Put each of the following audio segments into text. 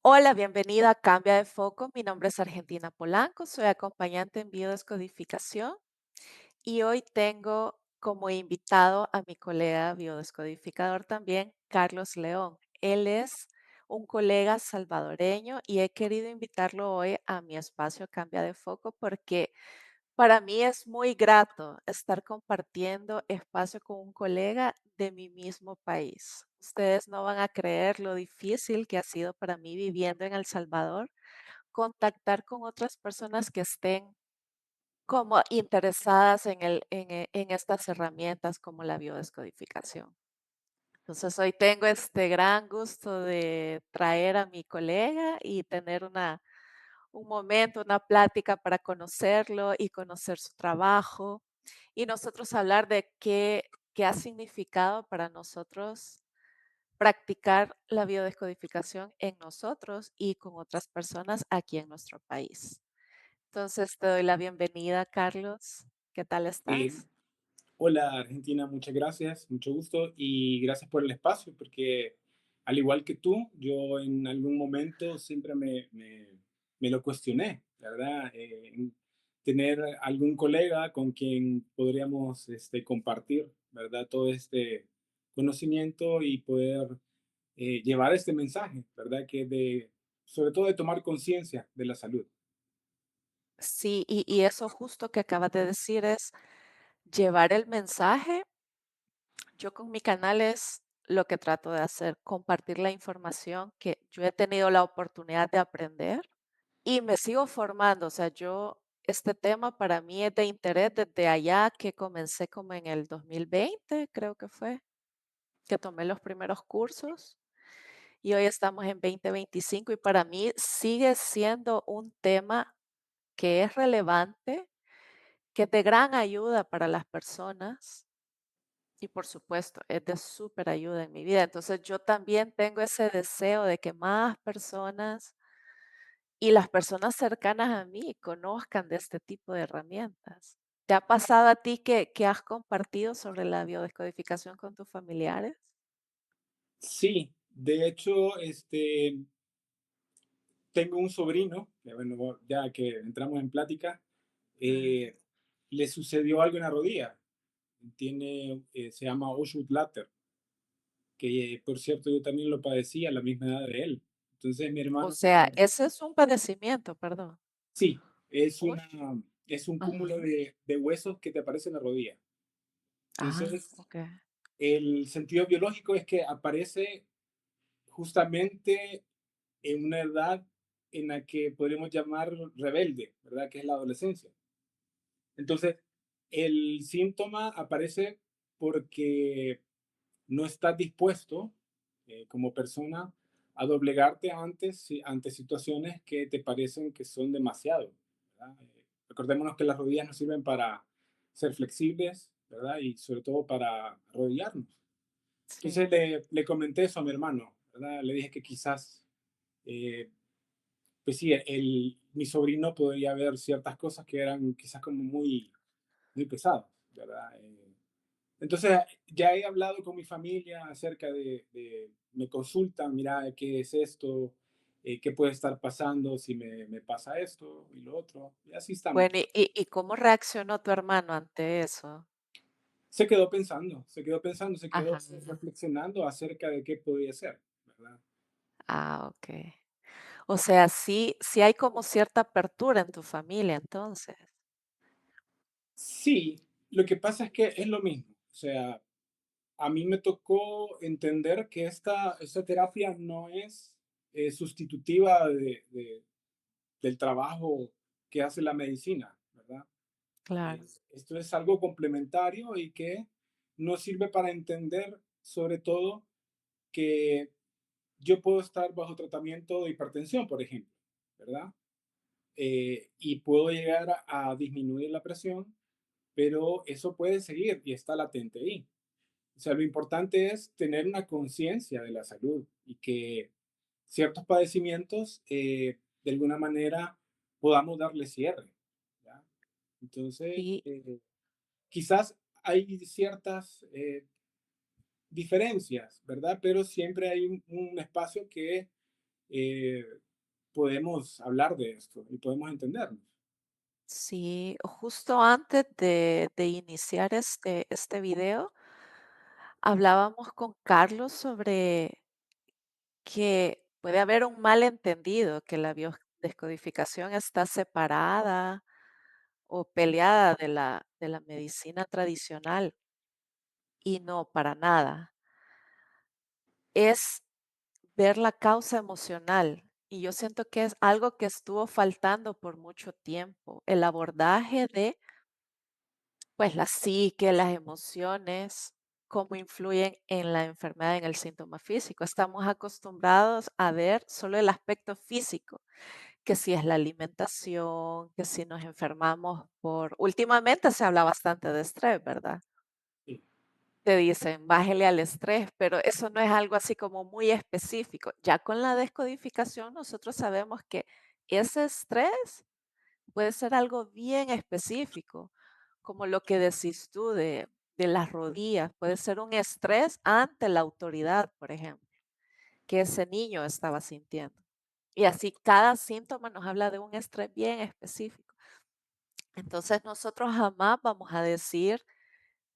Hola, bienvenida a Cambia de Foco. Mi nombre es Argentina Polanco, soy acompañante en biodescodificación y hoy tengo como invitado a mi colega biodescodificador también, Carlos León. Él es un colega salvadoreño y he querido invitarlo hoy a mi espacio Cambia de Foco porque para mí es muy grato estar compartiendo espacio con un colega de mi mismo país. Ustedes no van a creer lo difícil que ha sido para mí viviendo en El Salvador contactar con otras personas que estén como interesadas en estas herramientas como la biodescodificación. Entonces hoy tengo este gran gusto de traer a mi colega y tener un momento, una plática para conocerlo y conocer su trabajo y nosotros hablar de qué ha significado para nosotros practicar la biodescodificación en nosotros y con otras personas aquí en nuestro país. Entonces te doy la bienvenida, Carlos. ¿Qué tal Eh, estás? Hola Argentina, muchas gracias, mucho gusto y gracias por el espacio, porque al igual que tú, yo en algún momento siempre me lo cuestioné, la verdad, en tener algún colega con quien podríamos compartir, ¿verdad? Todo este conocimiento y poder llevar este mensaje, ¿verdad? Sobre todo de tomar conciencia de la salud. Sí, y eso justo que acabas de decir es llevar el mensaje. Yo con mi canal es lo que trato de hacer, compartir la información que yo he tenido la oportunidad de aprender y me sigo formando. O sea, este tema para mí es de interés desde allá que comencé como en el 2020, creo que fue, que tomé los primeros cursos y hoy estamos en 2025 y para mí sigue siendo un tema que es relevante, que es de gran ayuda para las personas. Y por supuesto, es de súper ayuda en mi vida. Entonces, yo también tengo ese deseo de que más personas y las personas cercanas a mí conozcan de este tipo de herramientas. ¿Te ha pasado a ti que has compartido sobre la biodescodificación con tus familiares? Sí, de hecho, tengo un sobrino, que bueno, ya que entramos en plática, Mm. eh, le sucedió algo en la rodilla. Se llama Oshutlatter, que por cierto yo también lo padecí a la misma edad de él. Entonces mi O hermano, sea, ese es un padecimiento, perdón. sí, Ush. es un cúmulo Ajá. de huesos que te aparece en la rodilla. Ah, Entonces, okey. el sentido biológico es que aparece justamente en una edad en la que podríamos llamar rebelde, ¿verdad? Que es la adolescencia. Entonces, el síntoma aparece porque no estás dispuesto como persona a doblegarte ante situaciones que te parecen que son demasiado, ¿verdad? Recordémonos que las rodillas nos sirven para ser flexibles, ¿verdad? Y sobre todo para arrodillarnos. Entonces Sí. le comenté eso a mi hermano, ¿verdad? Le dije que quizás, eh, pues sí, mi sobrino podría ver ciertas cosas que eran quizás como muy pesadas, ¿verdad? Entonces, ya he hablado con mi familia acerca me consultan, mira, ¿qué es esto? ¿Qué puede estar pasando si me pasa esto y lo otro? Y así estamos. Bueno, ¿y cómo reaccionó tu hermano ante eso? Se quedó Ajá. reflexionando acerca de qué podía ser, ¿verdad? Ah, okey. O sea, sí hay como cierta apertura en tu familia, entonces. Sí, lo que pasa es que es lo mismo. O sea, a mí me tocó entender que esta terapia no es sustitutiva del trabajo que hace la medicina, ¿verdad? Claro. Esto es algo complementario y que nos sirve para entender, sobre todo, que yo puedo estar bajo tratamiento de hipertensión, por ejemplo, ¿verdad? Y puedo llegar a disminuir la presión, pero eso puede seguir y está latente ahí. O sea, lo importante es tener una conciencia de la salud y que ciertos padecimientos, de alguna manera, podamos darle cierre, ¿ya? Entonces, Y quizás hay ciertas diferencias, ¿verdad? Pero siempre hay un espacio que eh, podemos hablar de esto y podemos entendernos. Sí, justo antes de iniciar este video, hablábamos con Carlos sobre que puede haber un malentendido, que la biodescodificación está separada o peleada de la medicina tradicional, y no, para nada. Es ver la causa emocional, y yo siento que es algo que estuvo faltando por mucho tiempo, el abordaje de, pues, la psique, las emociones, cómo influyen en la enfermedad, en el síntoma físico. Estamos acostumbrados a ver solo el aspecto físico, que si es la alimentación, que si nos enfermamos por últimamente se habla bastante de estrés, ¿verdad? Sí, Te dicen: "Bájele al estrés", pero eso no es algo así como muy específico. Ya con la descodificación nosotros sabemos que ese estrés puede ser algo bien específico, como lo que decís tú de las rodillas, puede ser un estrés ante la autoridad, por ejemplo, que ese niño estaba sintiendo. Y así cada síntoma nos habla de un estrés bien específico. Entonces nosotros jamás vamos a decir: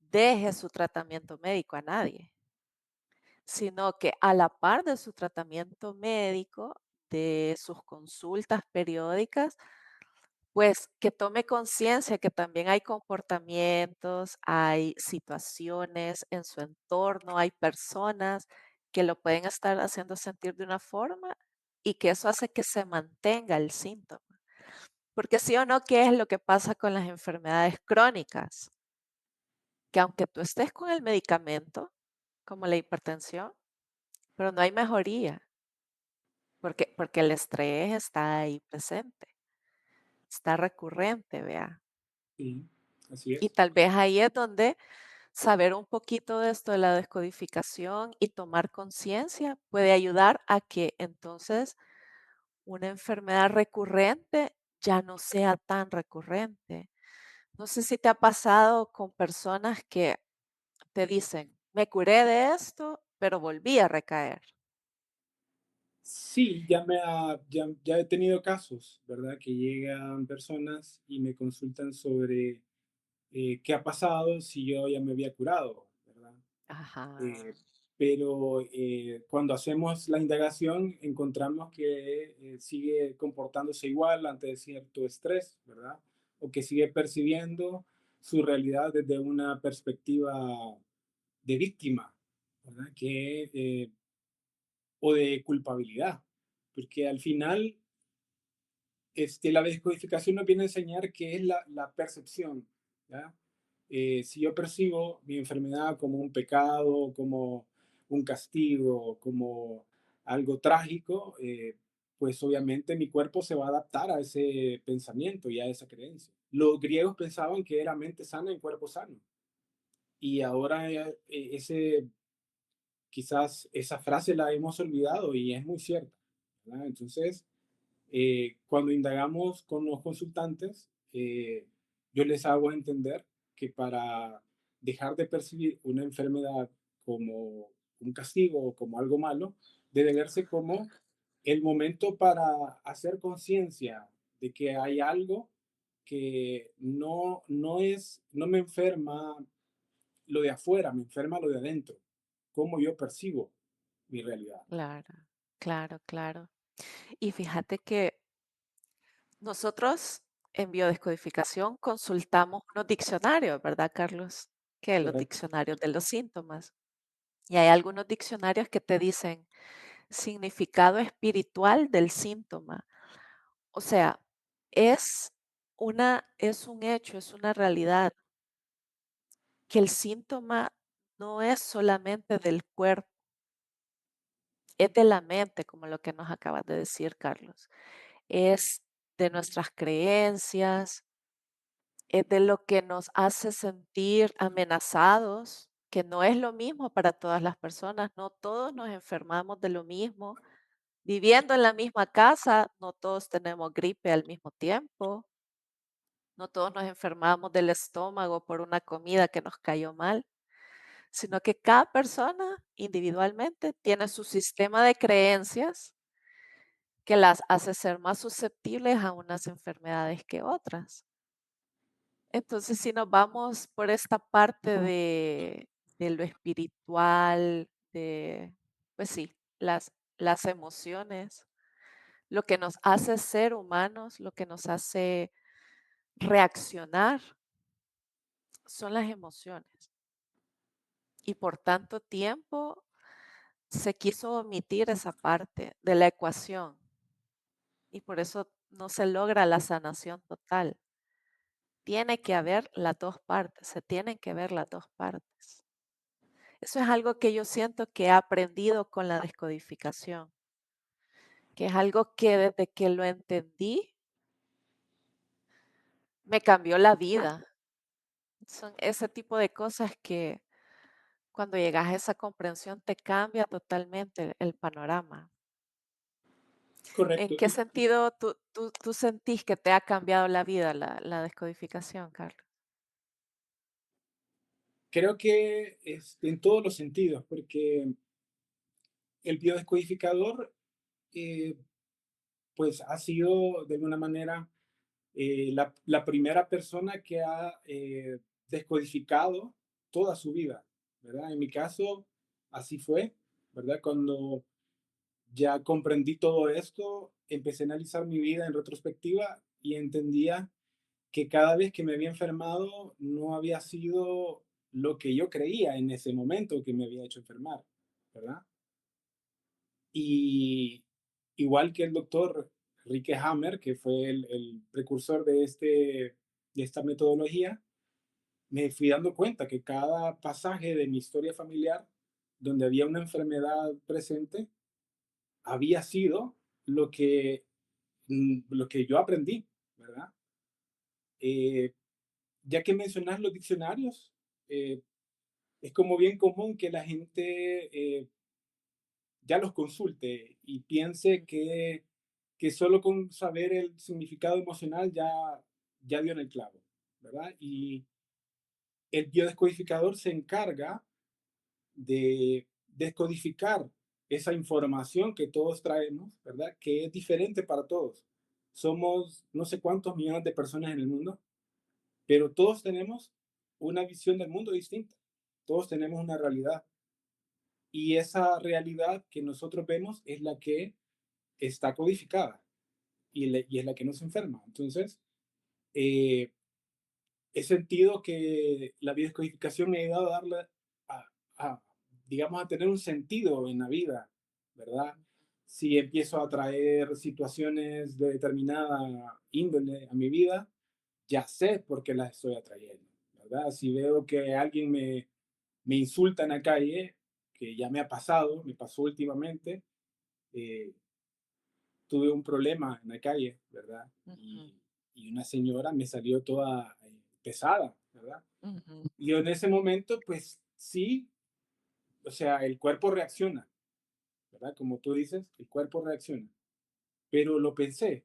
"Deje su tratamiento médico", a nadie, sino que a la par de su tratamiento médico, de sus consultas periódicas, pues que tome conciencia que también hay comportamientos, hay situaciones en su entorno, hay personas que lo pueden estar haciendo sentir de una forma y que eso hace que se mantenga el síntoma. Porque sí o no, ¿qué es lo que pasa con las enfermedades crónicas? Que aunque tú estés con el medicamento, como la hipertensión, pero no hay mejoría, porque el estrés está ahí presente, está recurrente, vea. sí, así Y es. tal vez ahí es donde saber un poquito de esto de la descodificación y tomar conciencia puede ayudar a que entonces una enfermedad recurrente ya no sea tan recurrente. No sé si te ha pasado con personas que te dicen, me curé de esto, pero volví a recaer. Sí, ya he tenido casos, ¿verdad? Que llegan personas y me consultan sobre qué ha pasado si yo ya me había curado, ¿verdad? Ajá, Eh, pero cuando hacemos la indagación encontramos que sigue comportándose igual ante cierto estrés, ¿verdad? O que sigue percibiendo su realidad desde una perspectiva de víctima, ¿verdad? O de culpabilidad, porque al final la descodificación nos viene a enseñar qué es la percepción. ¿Ya? Si yo percibo mi enfermedad como un pecado, como un castigo, como algo trágico, pues obviamente mi cuerpo se va a adaptar a ese pensamiento y a esa creencia. Los griegos pensaban que era mente sana en cuerpo sano. Y ahora quizás esa frase la hemos olvidado y es muy cierta. ¿Verdad? Entonces, cuando indagamos con los consultantes, yo les hago entender que para dejar de percibir una enfermedad como un castigo o como algo malo, debe verse como el momento para hacer conciencia de que hay algo que no me enferma lo de afuera, me enferma lo de adentro, cómo yo percibo mi realidad. claro, claro, claro. Y fíjate que nosotros en biodescodificación consultamos unos diccionarios, ¿verdad, Carlos? Que los Correcto. diccionarios de los síntomas. Y hay algunos diccionarios que te dicen significado espiritual del síntoma. O sea, es es un hecho, es una realidad que el síntoma no es solamente del cuerpo, es de la mente, como lo que nos acabas de decir, Carlos. Es de nuestras creencias, es de lo que nos hace sentir amenazados, que no es lo mismo para todas las personas, no todos nos enfermamos de lo mismo. Viviendo en la misma casa, no todos tenemos gripe al mismo tiempo, no todos nos enfermamos del estómago por una comida que nos cayó mal, sino que cada persona individualmente tiene su sistema de creencias que las hace ser más susceptibles a unas enfermedades que otras. Entonces, si nos vamos por esta parte de lo espiritual, de, pues sí, las emociones, lo que nos hace ser humanos, lo que nos hace reaccionar, son las emociones. Y por tanto tiempo se quiso omitir esa parte de la ecuación y por eso no se logra la sanación total. Tiene que haber las 2 partes, se tienen que ver las 2 partes. Eso es algo que yo siento que he aprendido con la descodificación, que es algo que desde que lo entendí, me cambió la vida. Son ese tipo de cosas que cuando llegas a esa comprensión te cambia totalmente el panorama. ¿En Correcto. qué sentido tú sentís que te ha cambiado la vida la descodificación, Carlos? Creo que es en todos los sentidos, porque el biodescodificador, eh, pues, ha sido de alguna manera la primera persona que ha descodificado toda su vida, ¿verdad? En mi caso, así fue, ¿verdad? Cuando ya comprendí todo esto, empecé a analizar mi vida en retrospectiva y entendía que cada vez que me había enfermado no había sido lo que yo creía en ese momento que me había hecho enfermar, ¿verdad? Y igual que el doctor Rike Hammer, que fue el precursor de esta metodología, me fui dando cuenta que cada pasaje de mi historia familiar donde había una enfermedad presente había sido lo que, lo que yo aprendí, ¿verdad? Eh, ya que mencionas los diccionarios, eh, es como bien común que la gente ya los consulte y piense que solo con saber el significado emocional ya dio en el clavo, ¿verdad? Y el biodescodificador se encarga de descodificar esa información que todos traemos, ¿verdad? Que es diferente para todos. Somos no sé cuántos millones de personas en el mundo, pero todos tenemos una visión del mundo distinta. Todos tenemos una realidad. Y esa realidad que nosotros vemos es la que está codificada y es la que nos enferma. Entonces, eh, he sentido que la biodescodificación me ha ayudado a darle, a, a, digamos, a tener un sentido en la vida, ¿verdad? Si empiezo a traer situaciones de determinada índole a mi vida, ya sé por qué las estoy atrayendo, ¿verdad? Si veo que alguien me insulta en la calle, que ya me ha pasado, me pasó últimamente, eh, tuve un problema en la calle, ¿verdad? Ujú, Y una señora me salió toda pesada, ¿verdad? ujú, Y yo en ese momento, pues sí, o sea, el cuerpo reacciona, ¿verdad? Como tú dices, el cuerpo reacciona. Pero lo pensé,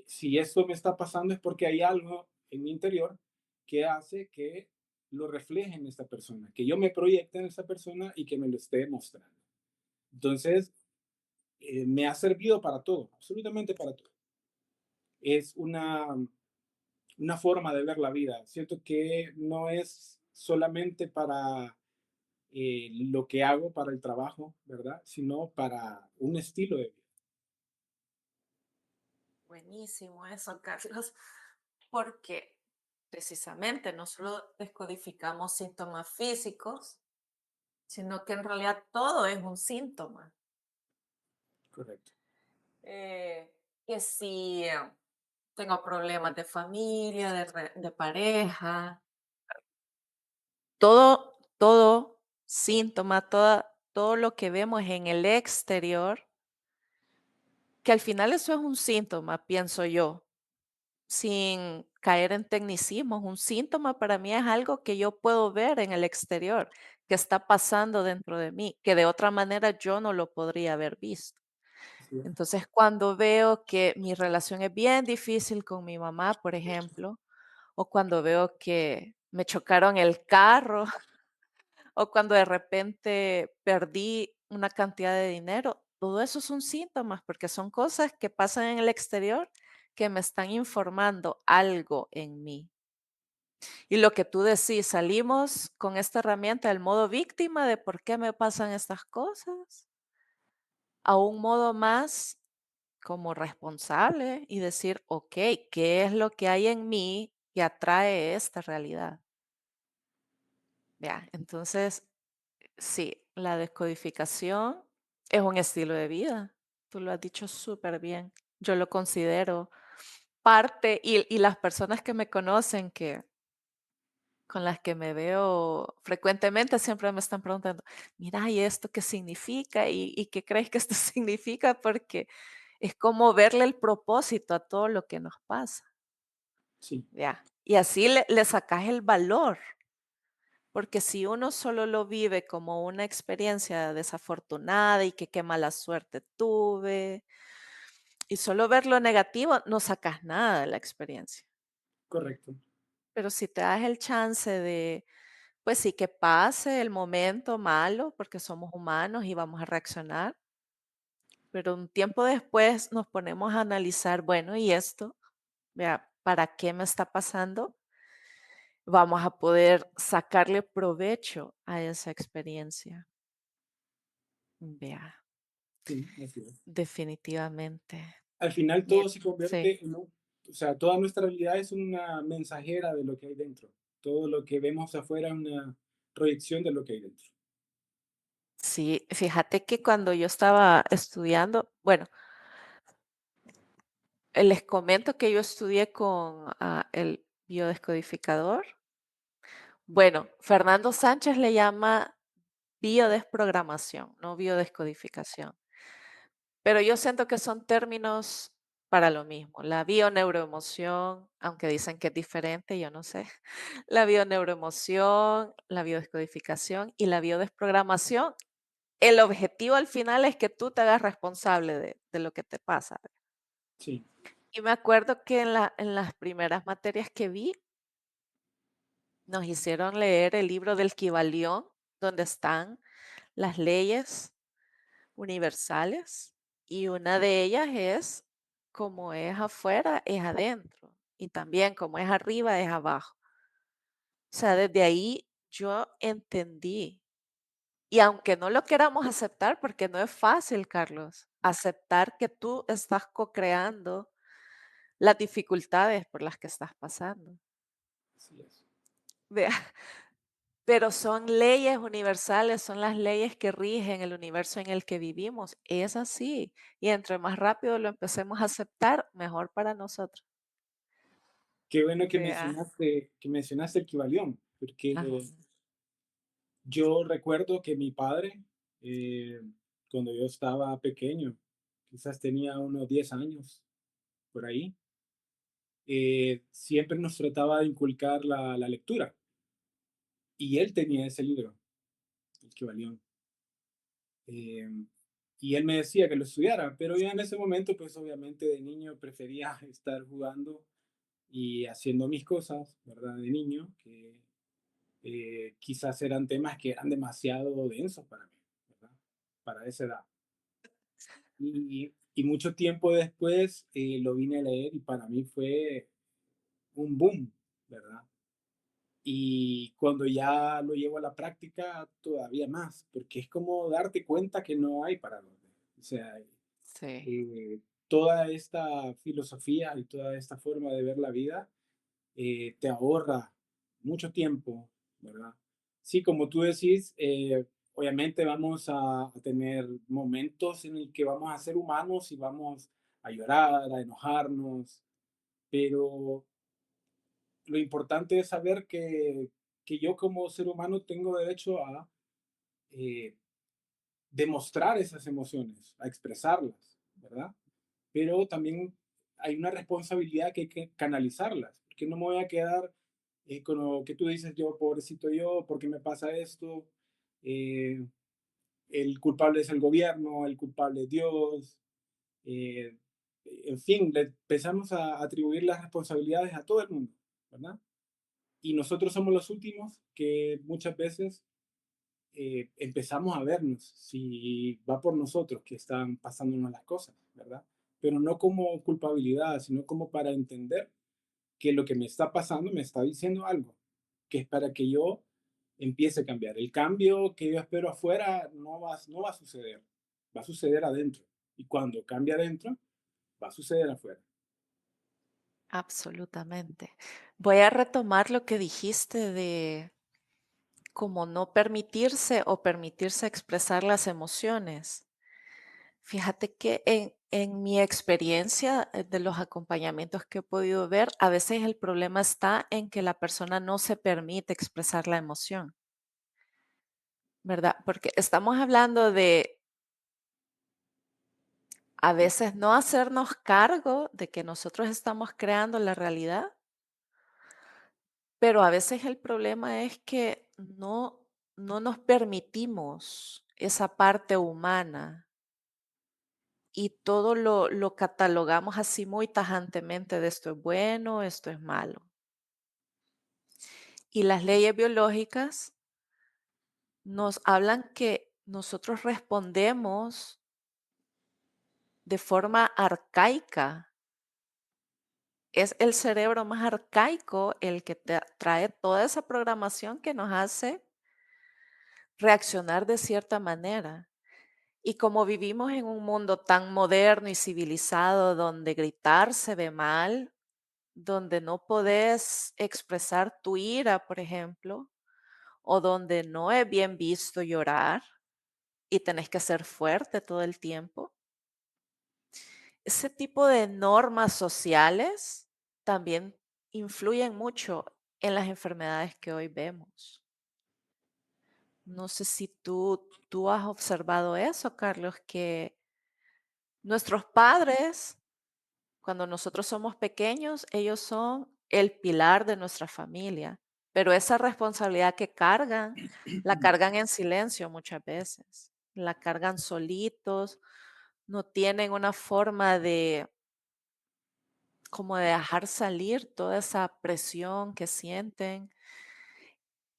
si esto me está pasando es porque hay algo en mi interior que hace que lo refleje en esta persona, que yo me proyecte en esta persona y que me lo esté mostrando. Entonces, me ha servido para todo, absolutamente para todo. Es una forma de ver la vida. Siento que no es solamente para lo que hago para el trabajo, ¿verdad? Sino para un estilo de vida. buenísimo eso, Carlos, porque precisamente no solo descodificamos síntomas físicos, sino que en realidad todo es un síntoma. Correcto. Que si tengo problemas de familia, de pareja, todo síntoma, todo lo que vemos en el exterior, que al final eso es un síntoma, pienso yo, sin caer en tecnicismos. Un síntoma para mí es algo que yo puedo ver en el exterior, que está pasando dentro de mí, que de otra manera yo no lo podría haber visto. Así es. Entonces, cuando veo que mi relación es bien difícil con mi mamá, por ejemplo, o cuando veo que me chocaron el carro, o cuando de repente perdí una cantidad de dinero, todo eso son síntomas, porque son cosas que pasan en el exterior que me están informando algo en mí. Y lo que tú decís, salimos con esta herramienta del modo víctima de por qué me pasan estas cosas, a un modo más como responsable y decir, ok, ¿qué es lo que hay en mí que atrae esta realidad? Ya, entonces, sí, la descodificación es un estilo de vida. Tú lo has dicho súper bien. Yo lo considero parte y las personas que me conocen, que con las que me veo frecuentemente, siempre me están preguntando, mira, ¿y esto qué significa? ¿Y qué crees que esto significa? Porque es como verle el propósito a todo lo que nos pasa, Sí, ¿ya? Y así le sacas el valor, porque si uno solo lo vive como una experiencia desafortunada y que qué mala suerte tuve, y solo ver lo negativo, no sacas nada de la experiencia. correcto. Pero si te das el chance de, pues sí, que pase el momento malo, porque somos humanos y vamos a reaccionar, pero un tiempo después nos ponemos a analizar, bueno, ¿y esto? Vea, ¿para qué me está pasando? Vamos a poder sacarle provecho a esa experiencia. Vea, Sí, así es. definitivamente. Al final Mira, todo se sí, convierte en o sea, toda nuestra realidad es una mensajera de lo que hay dentro. Todo lo que vemos afuera es una proyección de lo que hay dentro. sí, fíjate que cuando yo estaba estudiando, bueno, les comento que yo estudié con el biodescodificador. Bueno, Fernando Sánchez le llama biodesprogramación, no biodescodificación. Pero yo siento que son términos para lo mismo. La bioneuroemoción, aunque dicen que es diferente, yo no sé. La bioneuroemoción, la biodescodificación y la biodesprogramación. El objetivo al final es que tú te hagas responsable de lo que te pasa. Sí, Y me acuerdo que en las primeras materias que vi, nos hicieron leer el libro del Kybalión, donde están las leyes universales, y una de ellas es como es afuera, es adentro, y también como es arriba, es abajo. O sea, desde ahí yo entendí. Y aunque no lo queramos aceptar, porque no es fácil, Carlos, aceptar que tú estás co-creando las dificultades por las que estás pasando. así es. Vea, pero son leyes universales, son las leyes que rigen el universo en el que vivimos. Es así. Y entre más rápido lo empecemos a aceptar, mejor para nosotros. Qué bueno Vea. que mencionaste el Kybalión, Ajá. porque yo recuerdo que mi padre, eh, cuando yo estaba pequeño, quizás tenía unos 10 años por ahí, siempre nos trataba de inculcar la lectura. Y él tenía ese libro, el Kybalión. Eh, y él me decía que lo estudiara, pero yo en ese momento, pues obviamente de niño prefería estar jugando y haciendo mis cosas, ¿verdad? De niño, que quizás eran temas que eran demasiado densos para mí, ¿verdad? Para esa edad. Y mucho tiempo después lo vine a leer y para mí fue un boom, ¿verdad? Y cuando ya lo llevo a la práctica, todavía más, porque es como darte cuenta que no hay para dónde. O sea, Sí, toda esta filosofía y toda esta forma de ver la vida te ahorra mucho tiempo, ¿verdad? Sí, como tú decís, obviamente vamos a tener momentos en el que vamos a ser humanos y vamos a llorar, a enojarnos, pero lo importante es saber que yo como ser humano tengo derecho a eh, demostrar esas emociones, a expresarlas, ¿verdad? Pero también hay una responsabilidad que hay que canalizarlas, porque no me voy a quedar con lo que tú dices, yo, pobrecito yo, ¿por qué me pasa esto? Eh, el culpable es el gobierno, el culpable es Dios, eh, en fin, le empezamos a atribuir las responsabilidades a todo el mundo, ¿verdad? Y nosotros somos los últimos que muchas veces empezamos a vernos si va por nosotros que están pasándonos las cosas, ¿verdad? Pero no como culpabilidad, sino como para entender que lo que me está pasando me está diciendo algo, que es para que yo empiece a cambiar. El cambio que yo espero afuera no va a suceder, va a suceder adentro. Y cuando cambia adentro, va a suceder afuera. Absolutamente. Voy a retomar lo que dijiste de como no permitirse o permitirse expresar las emociones. Fíjate que en mi experiencia de los acompañamientos que he podido ver, a veces el problema está en que la persona no se permite expresar la emoción, ¿verdad? Porque estamos hablando de a veces no hacernos cargo de que nosotros estamos creando la realidad, pero a veces el problema es que no nos permitimos esa parte humana y todo lo catalogamos así muy tajantemente de esto es bueno, esto es malo. Y las leyes biológicas nos hablan que nosotros respondemos de forma arcaica. Es el cerebro más arcaico el que trae toda esa programación que nos hace reaccionar de cierta manera. Y como vivimos en un mundo tan moderno y civilizado donde gritar se ve mal, donde no podés expresar tu ira, por ejemplo, o donde no es bien visto llorar y tenés que ser fuerte todo el tiempo, ese tipo de normas sociales también influyen mucho en las enfermedades que hoy vemos. No sé si tú has observado eso, Carlos, que nuestros padres, cuando nosotros somos pequeños, ellos son el pilar de nuestra familia, pero esa responsabilidad que cargan, la cargan en silencio muchas veces, la cargan solitos, no tienen una forma de como de dejar salir toda esa presión que sienten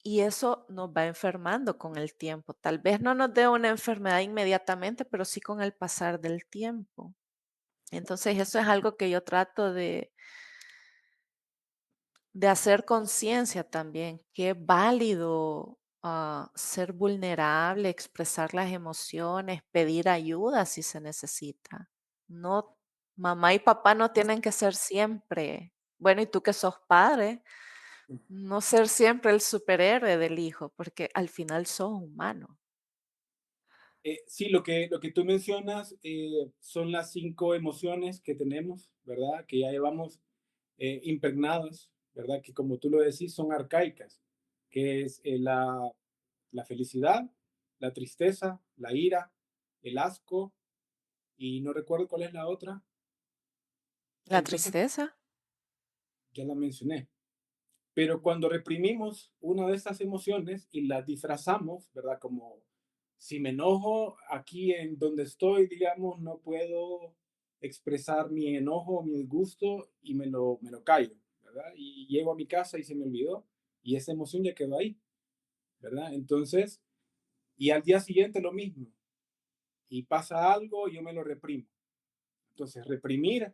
y eso nos va enfermando con el tiempo. Tal vez no nos dé una enfermedad inmediatamente, pero sí con el pasar del tiempo. Entonces, eso es algo que yo trato de hacer conciencia también, que es válido ser vulnerable, expresar las emociones, pedir ayuda si se necesita. No, mamá y papá no tienen que ser siempre, bueno, y tú que sos padre, no ser siempre el superhéroe del hijo, porque al final sos humano. Sí, lo que tú mencionas son las 5 emociones que tenemos, ¿verdad? Que ya llevamos impregnadas, ¿verdad? Que como tú lo decís, son arcaicas, que es la felicidad, la tristeza, la ira, el asco, y no recuerdo cuál es la otra. La Entonces, tristeza, ya la mencioné. Pero cuando reprimimos una de estas emociones y las disfrazamos, ¿verdad? Como si me enojo aquí en donde estoy, digamos, no puedo expresar mi enojo, mi disgusto y me lo callo, ¿verdad? Y llego a mi casa y se me olvidó y esa emoción ya quedó ahí, ¿verdad? Entonces, y al día siguiente lo mismo y pasa algo y yo me lo reprimo. Entonces, reprimir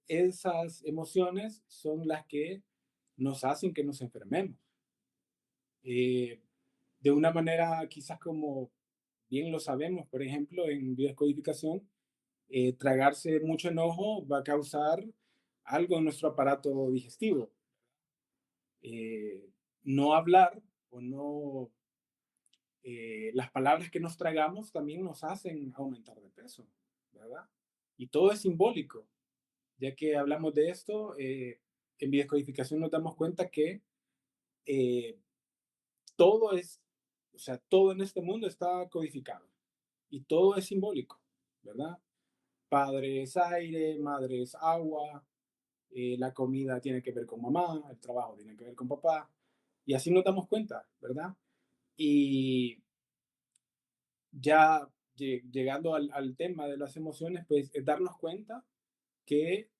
esas emociones son las que nos hacen que nos enfermemos. Eh, de una manera quizás como bien lo sabemos, por ejemplo, en biodescodificación, tragarse mucho enojo va a causar algo en nuestro aparato digestivo. No hablar o no, las palabras que nos tragamos también nos hacen aumentar de peso, ¿verdad? Y todo es simbólico. Ya que hablamos de esto, en biodescodificación nos damos cuenta que eh, todo es, o sea, todo en este mundo está codificado y todo es simbólico, ¿verdad? Padre es aire, madre es agua, la comida tiene que ver con mamá, el trabajo tiene que ver con papá, y así nos damos cuenta, ¿verdad? Y ya llegando al tema de las emociones, pues es darnos cuenta que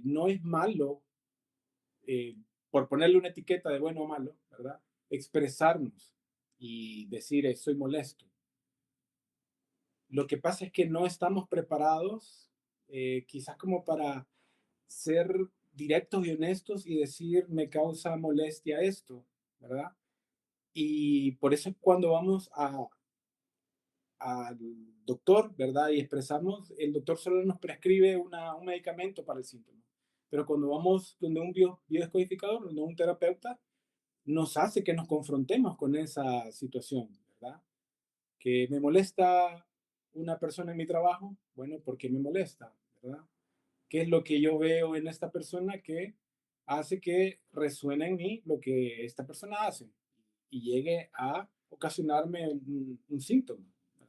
no es malo, eh, por ponerle una etiqueta de bueno o malo, ¿verdad? Expresarnos. y decir, estoy molesto. Lo que pasa es que no estamos preparados, quizás como para ser directos y honestos y decir, me causa molestia esto, ¿verdad? Y por eso es cuando vamos al doctor, ¿verdad? Y expresamos, el doctor solo nos prescribe un medicamento para el síntoma. Pero cuando vamos donde un biodescodificador, donde un terapeuta, nos hace que nos confrontemos con esa situación, ¿verdad? Que me molesta una persona en mi trabajo, bueno, ¿por qué me molesta? ¿Verdad? ¿Qué es lo que yo veo en esta persona que hace que resuene en mí lo que esta persona hace y llegue a ocasionarme un síntoma? ¿Verdad?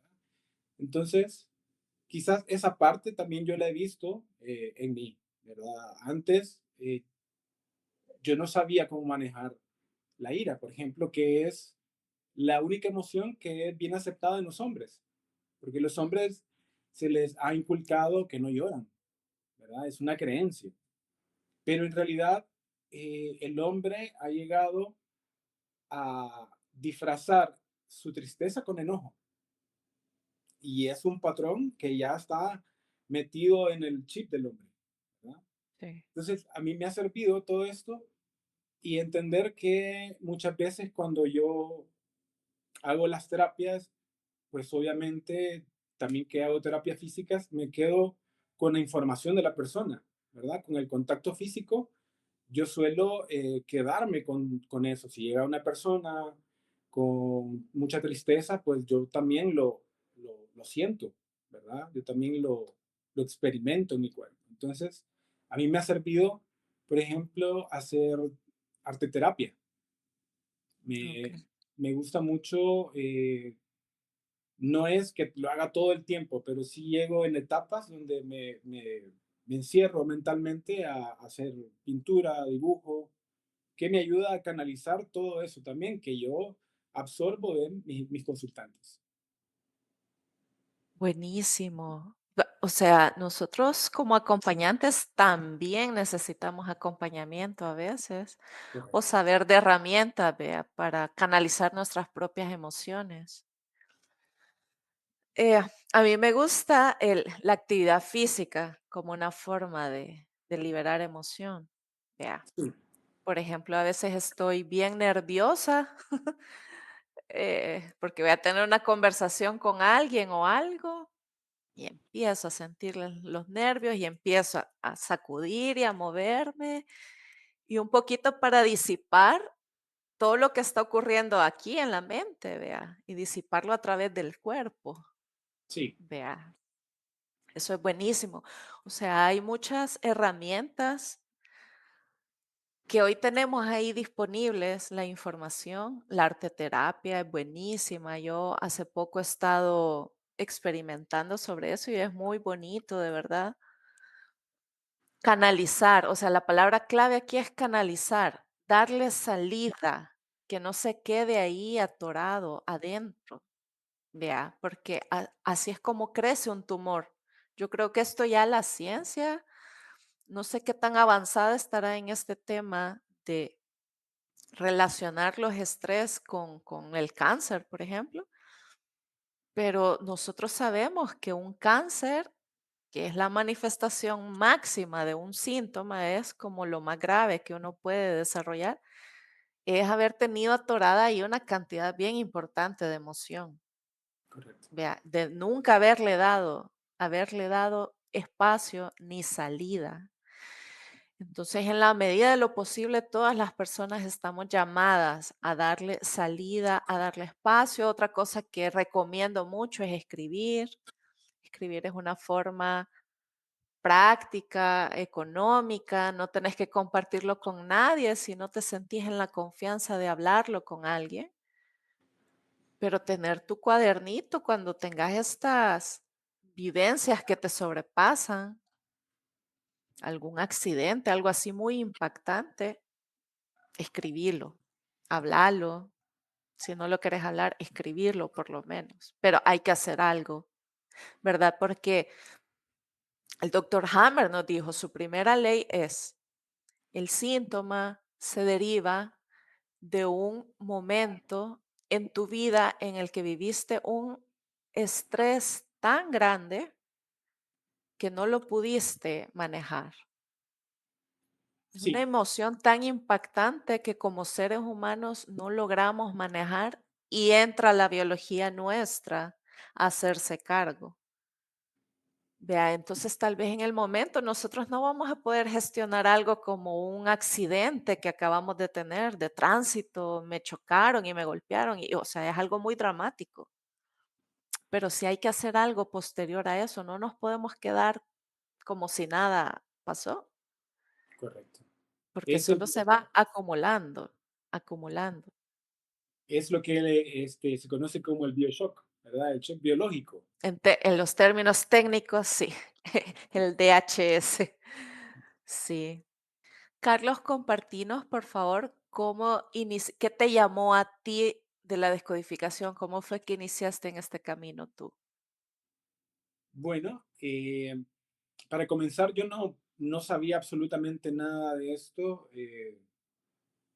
Entonces, quizás esa parte también yo la he visto en mí, ¿verdad? Antes yo no sabía cómo manejar la ira, por ejemplo, que es la única emoción que es bien aceptada en los hombres, porque los hombres se les ha inculcado que no lloran, ¿verdad? Es una creencia. Pero en realidad el hombre ha llegado a disfrazar su tristeza con enojo y es un patrón que ya está metido en el chip del hombre, ¿verdad? Sí. Entonces, a mí me ha servido todo esto y entender que muchas veces cuando yo hago las terapias, pues obviamente también que hago terapias físicas, me quedo con la información de la persona, ¿verdad? Con el contacto físico, yo suelo quedarme con eso. Si llega una persona con mucha tristeza, pues yo también lo siento, ¿verdad? Yo también lo experimento en mi cuerpo. Entonces, a mí me ha servido, por ejemplo, hacer arte terapia. Me, Ok. me gusta mucho no es que lo haga todo el tiempo, pero sí llego en etapas donde me encierro mentalmente a hacer pintura, dibujo, que me ayuda a canalizar todo eso también que yo absorbo de mis consultantes. Buenísimo. O sea, nosotros como acompañantes también necesitamos acompañamiento a veces o Correcto. saber de herramientas, vea, para canalizar nuestras propias emociones. A mí me gusta la actividad física como una forma de liberar emoción. Vea, Sí, por ejemplo, a veces estoy bien nerviosa porque voy a tener una conversación con alguien o algo y empiezo a sentir los nervios y empiezo a sacudir y a moverme y un poquito para disipar todo lo que está ocurriendo aquí en la mente, vea, y disiparlo a través del cuerpo, sí, vea. Eso es buenísimo. O sea, hay muchas herramientas que hoy tenemos ahí disponibles, la información, la arteterapia es buenísima. Yo hace poco he estado experimentando sobre eso y es muy bonito, de verdad. Canalizar, o sea, la palabra clave aquí es canalizar, darle salida, que no se quede ahí atorado adentro, vea, porque así es como crece un tumor. Yo creo que esto ya la ciencia, no sé qué tan avanzada estará en este tema de relacionar los estrés con el cáncer, por ejemplo, pero nosotros sabemos que un cáncer, que es la manifestación máxima de un síntoma, es como lo más grave que uno puede desarrollar, es haber tenido atorada ahí una cantidad bien importante de emoción. correcto, Vea, de nunca haberle dado espacio ni salida. Entonces, en la medida de lo posible, todas las personas estamos llamadas a darle salida, a darle espacio. Otra cosa que recomiendo mucho es escribir. Escribir es una forma práctica, económica, no tenés que compartirlo con nadie si no te sentís en la confianza de hablarlo con alguien, pero tener tu cuadernito cuando tengas estas vivencias que te sobrepasan, algún accidente, algo así muy impactante, escribirlo, hablarlo. Si no lo quieres hablar, escribirlo por lo menos, pero hay que hacer algo, ¿verdad? Porque el doctor Hammer nos dijo, su primera ley es, el síntoma se deriva de un momento en tu vida en el que viviste un estrés tan grande que no lo pudiste manejar. Es una Sí, emoción tan impactante que como seres humanos no logramos manejar y entra la biología nuestra a hacerse cargo. Vea, entonces tal vez en el momento nosotros no vamos a poder gestionar algo como un accidente que acabamos de tener de tránsito, me chocaron y me golpearon, y, o sea, es algo muy dramático. Pero si hay que hacer algo posterior a eso, no nos podemos quedar como si nada pasó, correcto. porque Es, el- solo se va acumulando, acumulando. es lo que se conoce como el bioshock, ¿verdad? El shock biológico. En los términos técnicos, sí, el DHS, sí. Carlos, compartinos, por favor, qué te llamó a ti de la descodificación, cómo fue que iniciaste en este camino tú. Bueno, para comenzar, yo no sabía absolutamente nada de esto.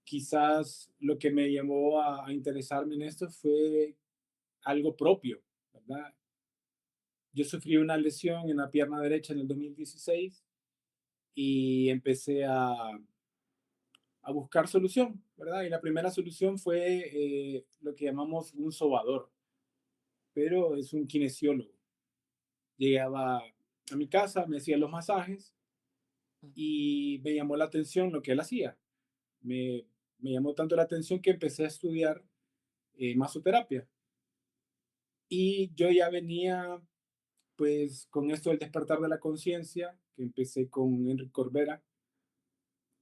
Quizás lo que me llevó a interesarme en esto fue algo propio, ¿verdad? Yo sufrí una lesión en la pierna derecha en el 2016 y empecé a buscar solución, ¿verdad? Y la primera solución fue lo que llamamos un sobador, pero es un kinesiólogo. Llegaba a mi casa, me hacía los masajes Mm. y me llamó la atención lo que él hacía. Me, me llamó tanto la atención que empecé a estudiar masoterapia. Y yo ya venía pues con esto del despertar de la conciencia, que empecé con Enrique Corbera,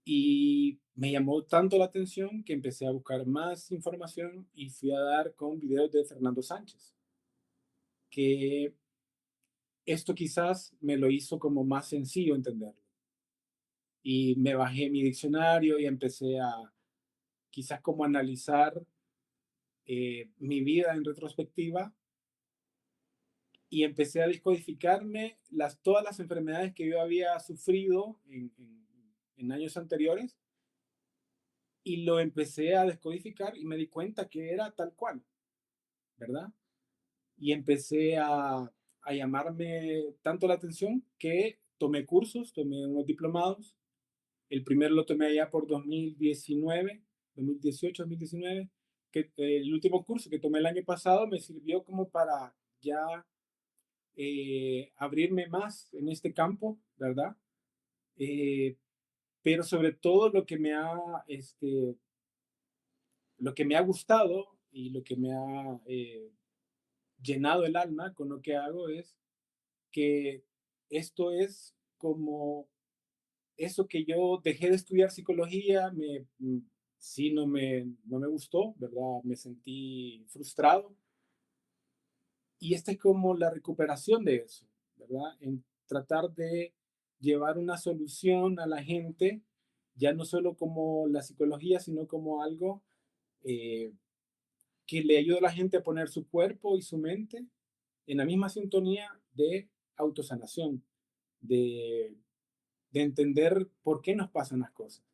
y me llamó tanto la atención que empecé a buscar más información y fui a dar con videos de Fernando Sánchez, que esto quizás me lo hizo como más sencillo entenderlo. Y me bajé mi diccionario y empecé a quizás como analizar mi vida en retrospectiva y empecé a descodificarme todas las enfermedades que yo había sufrido en años anteriores y lo empecé a descodificar y me di cuenta que era tal cual, ¿verdad? Y empecé a llamarme tanto la atención que tomé cursos, tomé unos diplomados. El primero lo tomé allá por 2019, 2018, 2019, que el último curso que tomé el año pasado me sirvió como para ya abrirme más en este campo, ¿verdad? Eh, pero sobre todo lo que me ha gustado y lo que me ha llenado el alma con lo que hago es que esto es como eso que yo dejé de estudiar psicología, sí no me gustó, ¿verdad? Me sentí frustrado y esta es como la recuperación de eso, ¿verdad? En tratar de llevar una solución a la gente, ya no solo como la psicología, sino como algo eh, que le ayuda a la gente a poner su cuerpo y su mente en la misma sintonía de autosanación, de, de entender por qué nos pasan las cosas.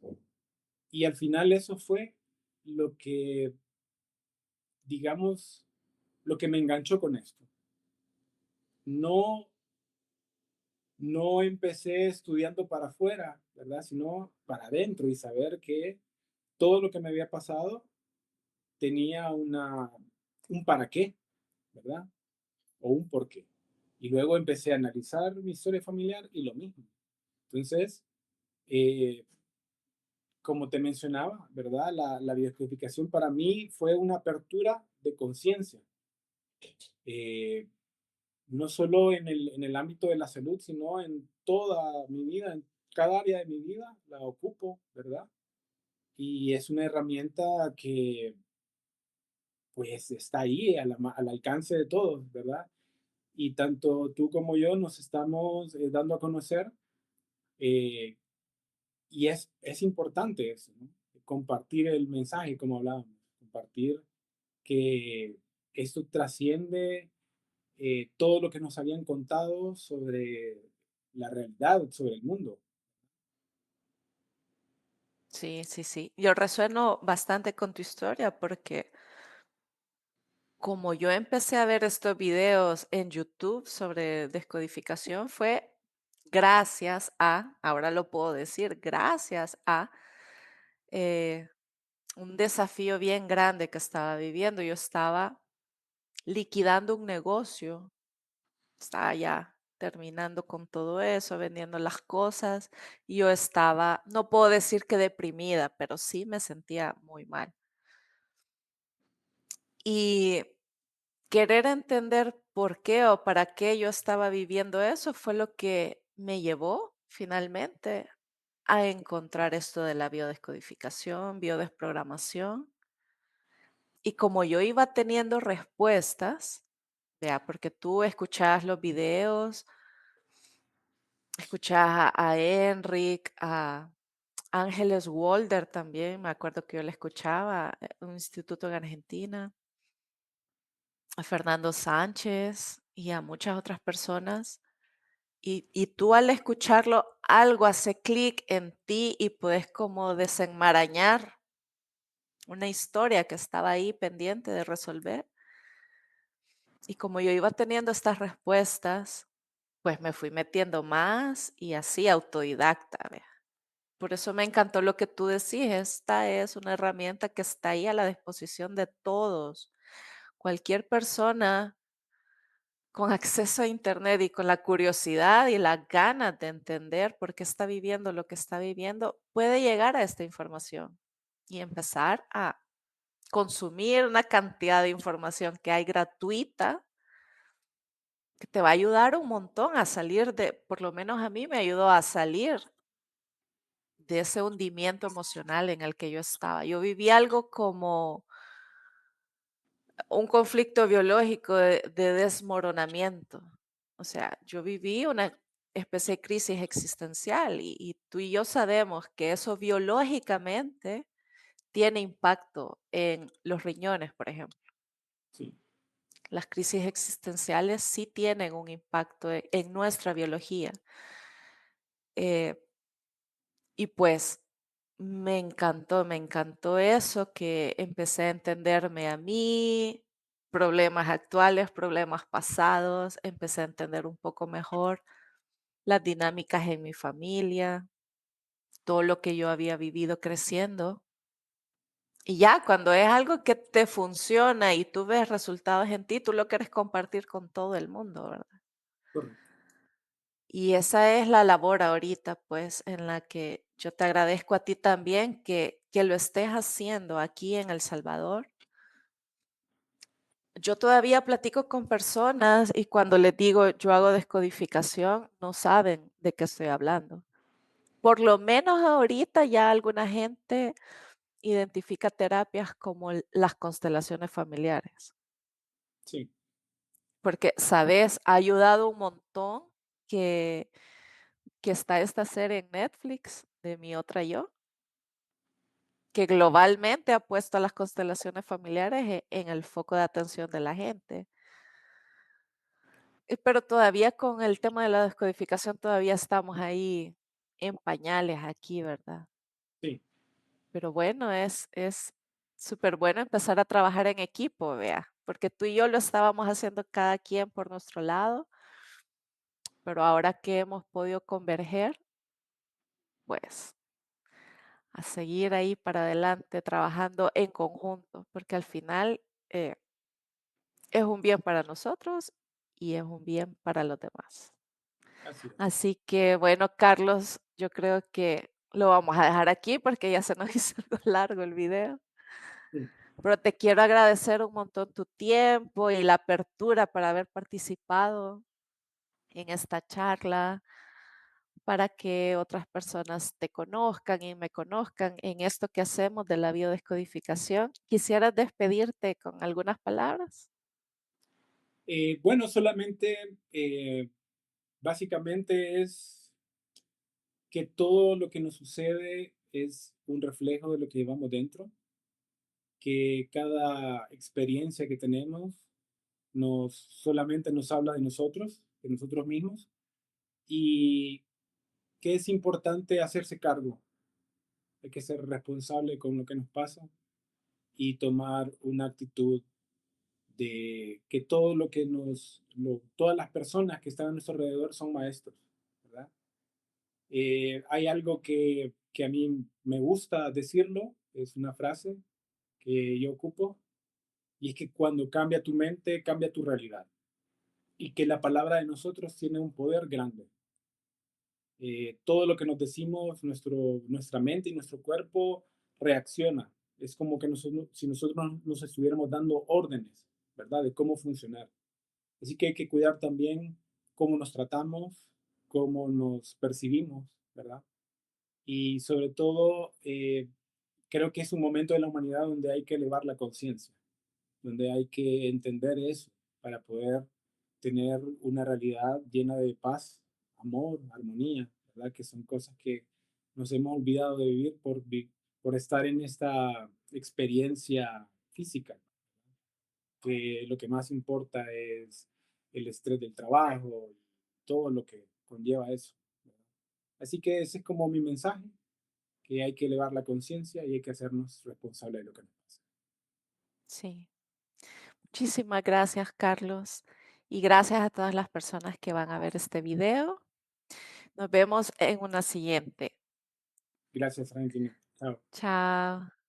Y al final eso fue lo que, digamos, lo que me enganchó con esto. No, no empecé estudiando para afuera, ¿verdad? Sino para adentro y saber que todo lo que me había pasado tenía un para qué, ¿verdad? O un por qué. Y luego empecé a analizar mi historia familiar y lo mismo. Entonces, eh, como te mencionaba, ¿verdad? La biodescodificación para mí fue una apertura de conciencia, eh, no solo en el ámbito de la salud, sino en toda mi vida, en cada área de mi vida la ocupo, ¿verdad? Y es una herramienta que pues está ahí al alcance de todos, ¿verdad? Y tanto tú como yo nos estamos dando a conocer eh, y es importante eso, ¿no? Compartir el mensaje, como hablábamos, compartir que esto trasciende todo lo que nos habían contado sobre la realidad, sobre el mundo. Sí, sí, sí. Yo resueno bastante con tu historia porque como yo empecé a ver estos videos en YouTube sobre descodificación fue gracias a, ahora lo puedo decir, gracias a eh, un desafío bien grande que estaba viviendo. Yo estaba liquidando un negocio, estaba ya terminando con todo eso, vendiendo las cosas, y yo estaba, no puedo decir que deprimida, pero sí me sentía muy mal. Y querer entender por qué o para qué yo estaba viviendo eso fue lo que me llevó finalmente a encontrar esto de la biodescodificación, biodesprogramación. Y como yo iba teniendo respuestas, vea, porque tú escuchas los videos, escuchas a Enric, a Ángeles Walder también, me acuerdo que yo le escuchaba, un instituto en Argentina, a Fernando Sánchez y a muchas otras personas. Y tú al escucharlo, algo hace clic en ti y puedes como desenmarañar una historia que estaba ahí pendiente de resolver. Y como yo iba teniendo estas respuestas, pues me fui metiendo más y así autodidacta, vea. Por eso me encantó lo que tú decís, esta es una herramienta que está ahí a la disposición de todos. Cualquier persona con acceso a Internet y con la curiosidad y las ganas de entender por qué está viviendo lo que está viviendo, puede llegar a esta información y empezar a consumir una cantidad de información que hay gratuita que te va a ayudar un montón a salir de, por lo menos a mí me ayudó a salir de ese hundimiento emocional en el que yo estaba. Yo viví algo como un conflicto biológico de desmoronamiento. O sea, yo viví una especie de crisis existencial y tú y yo sabemos que eso biológicamente tiene impacto en los riñones, por ejemplo. Sí, Las crisis existenciales sí tienen un impacto en nuestra biología. Eh, y pues me encantó eso, que empecé a entenderme a mí, problemas actuales, problemas pasados, empecé a entender un poco mejor las dinámicas en mi familia, todo lo que yo había vivido creciendo. Y ya cuando es algo que te funciona y tú ves resultados en ti, tú lo quieres compartir con todo el mundo, ¿verdad? correcto. Y esa es la labor ahorita, pues, en la que yo te agradezco a ti también que lo estés haciendo aquí en El Salvador. Yo todavía platico con personas y cuando les digo yo hago descodificación, no saben de qué estoy hablando. Por lo menos ahorita ya alguna gente identifica terapias como las constelaciones familiares, Sí, porque, sabes, ha ayudado un montón que, que está esta serie en Netflix de Mi Otra Yo, que globalmente ha puesto a las constelaciones familiares en el foco de atención de la gente. Pero todavía con el tema de la descodificación todavía estamos ahí en pañales aquí, ¿verdad? sí, Pero bueno, es súper bueno empezar a trabajar en equipo, vea, porque tú y yo lo estábamos haciendo cada quien por nuestro lado, pero ahora que hemos podido converger, pues a seguir ahí para adelante trabajando en conjunto, porque al final eh, es un bien para nosotros y es un bien para los demás. así es. Así que bueno, Carlos, yo creo que lo vamos a dejar aquí porque ya se nos hizo algo largo el video. Sí. Pero te quiero agradecer un montón tu tiempo y la apertura para haber participado en esta charla, para que otras personas te conozcan y me conozcan en esto que hacemos de la biodescodificación. ¿Quisieras despedirte con algunas palabras? Bueno, solamente básicamente es que todo lo que nos sucede es un reflejo de lo que llevamos dentro, que cada experiencia que tenemos solamente nos habla de nosotros mismos, y que es importante hacerse cargo, hay que ser responsable con lo que nos pasa y tomar una actitud de que todo lo que todas las personas que están a nuestro alrededor son maestros, ¿verdad? Hay algo que a mí me gusta decirlo, es una frase que yo ocupo, y es que cuando cambia tu mente, cambia tu realidad. Y que la palabra de nosotros tiene un poder grande. Todo lo que nos decimos, nuestra mente y nuestro cuerpo reacciona. Es como que si nosotros nos estuviéramos dando órdenes, ¿verdad? De cómo funcionar. Así que hay que cuidar también cómo nos tratamos, cómo nos percibimos, ¿verdad? Y sobre todo, creo que es un momento de la humanidad donde hay que elevar la conciencia, donde hay que entender eso para poder tener una realidad llena de paz, amor, armonía, ¿verdad? Que son cosas que nos hemos olvidado de vivir por estar en esta experiencia física, que lo que más importa es el estrés del trabajo y todo lo que conlleva eso, ¿verdad? Así que ese es como mi mensaje, que hay que elevar la conciencia y hay que hacernos responsables de lo que nos pasa. Sí. Muchísimas gracias, Carlos. Y gracias a todas las personas que van a ver este video. Nos vemos en una siguiente. Gracias, Franklin. Chao. Chao.